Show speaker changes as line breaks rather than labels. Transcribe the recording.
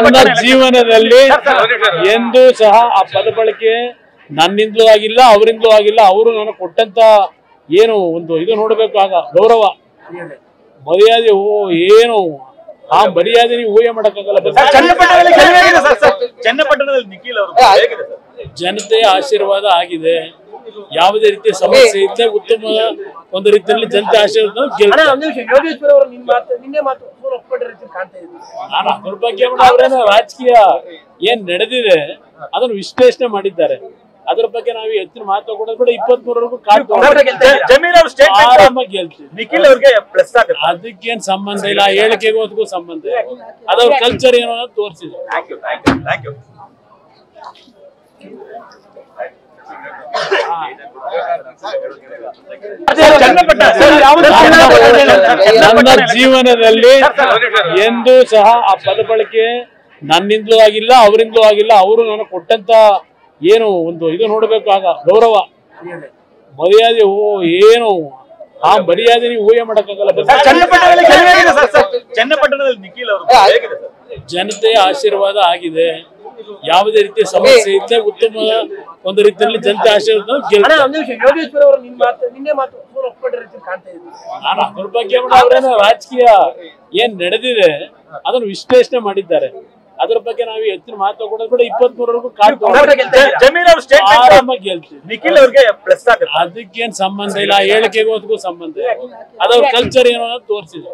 ನನ್ನ ಜೀವನದಲ್ಲಿ ಎಂದೂ ಸಹ ಆ ಪದ ಬಳಕೆ ನನ್ನಿಂದಲೂ ಆಗಿಲ್ಲ, ಅವರಿಂದಲೂ ಆಗಿಲ್ಲ. ಅವರು ನನಗೆ ಕೊಟ್ಟಂತ ಏನು ಒಂದು ಇದು ನೋಡ್ಬೇಕು, ಆಗ ಗೌರವ ಮರ್ಯಾದೆ ಏನು ಆ ಮರ್ಯಾದೆ ನೀವು ಊಹೆ ಮಾಡಕ್ಕಾಗಲ್ಲ.
ಚನ್ನಪಟ್ಟಣದಲ್ಲಿ ನಿಖಿಲ್ ಅವರು
ಜನತೆಯ ಆಶೀರ್ವಾದ ಆಗಿದೆ. ಯಾವುದೇ ರೀತಿಯ ಸಮಸ್ಯೆ ಇದ್ದರೆ ಉತ್ತಮ ಒಂದು ರೀತಿಯಲ್ಲಿ ಜನತೆ ಆಶೀರ್ವಾದ ನಾನು ಅದ್ರ ಬಗ್ಗೆ ಅವರೇನೋ ರಾಜಕೀಯ ಏನ್ ನಡೆದಿದೆ ಅದನ್ನು ವಿಶ್ಲೇಷಣೆ ಮಾಡಿದ್ದಾರೆ. ಅದ್ರ ಬಗ್ಗೆ ನಾವು ಹೆಚ್ಚಿನ ಮಾತು ಕೊಡೋದು ಕೂಡ 23ವರೆಗೂ ಆರಾಮಾಗಿ ಗೆಲ್ತೀವಿ.
ನಿಖಿಲ್ ಅವ್ರಿಗೆ ಪ್ಲಸ್ ಆಗುತ್ತೆ,
ಅದಕ್ಕೇನ್ ಸಂಬಂಧ ಇಲ್ಲ, ಹೇಳಿಕೆಗೂ ಅದಕ್ಕೂ ಸಂಬಂಧ ಇಲ್ಲ. ಅದವ್ರ ಕಲ್ಚರ್ ಏನೋ ಅನ್ನೋದು ತೋರಿಸಿದೆ. ನನ್ನ ಜೀವನದಲ್ಲಿ ಎಂದೂ ಸಹ ಆ ಪದ ಬಳಕೆ ನನ್ನಿಂದಲೂ ಆಗಿಲ್ಲ, ಅವರಿಂದಲೂ ಆಗಿಲ್ಲ. ಅವರು ನನಗೆ ಕೊಟ್ಟಂತ ಏನು ಒಂದು ಇದು ನೋಡ್ಬೇಕು, ಆಗ ಗೌರವ ಮರ್ಯಾದೆ ಏನು ಆ ಮರ್ಯಾದೆ ನೀವು ಊಹೆ ಮಾಡಕ್ಕಾಗಲ್ಲ.
ಚನ್ನಪಟ್ಟಣದಲ್ಲಿ ನಿಖಿಲ್ ಅವರು
ಜನತೆಯ ಆಶೀರ್ವಾದ ಆಗಿದೆ. ಯಾವುದೇ ರೀತಿಯ ಸಮಸ್ಯೆ ಇದ್ದರೆ ಉತ್ತಮ ಒಂದು ರೀತಿಯಲ್ಲಿ ಜನತೆ ಆಶೀರ್ವಾದ ನಾನು ಅದ್ರ ಬಗ್ಗೆ ಅವರೇನೋ ರಾಜಕೀಯ ಏನ್ ನಡೆದಿದೆ ಅದನ್ನು ವಿಶ್ಲೇಷಣೆ ಮಾಡಿದ್ದಾರೆ. ಅದ್ರ ಬಗ್ಗೆ ನಾವು ಹೆಚ್ಚಿನ ಮಾತು ಕೊಡೋದು ಕೂಡ 23ವರೆಗೂ ಆರಾಮಾಗಿ ಗೆಲ್ತೀವಿ.
ನಿಖಿಲ್ ಅವ್ರಿಗೆ ಪ್ಲಸ್ ಆಗುತ್ತೆ,
ಅದಕ್ಕೇನ್ ಸಂಬಂಧ ಇಲ್ಲ, ಹೇಳಿಕೆಗೂ ಅದಕ್ಕೂ ಸಂಬಂಧ ಇಲ್ಲ. ಅದವ್ರ ಕಲ್ಚರ್ ಏನೋ ಅನ್ನೋದು ತೋರಿಸಿದೆ.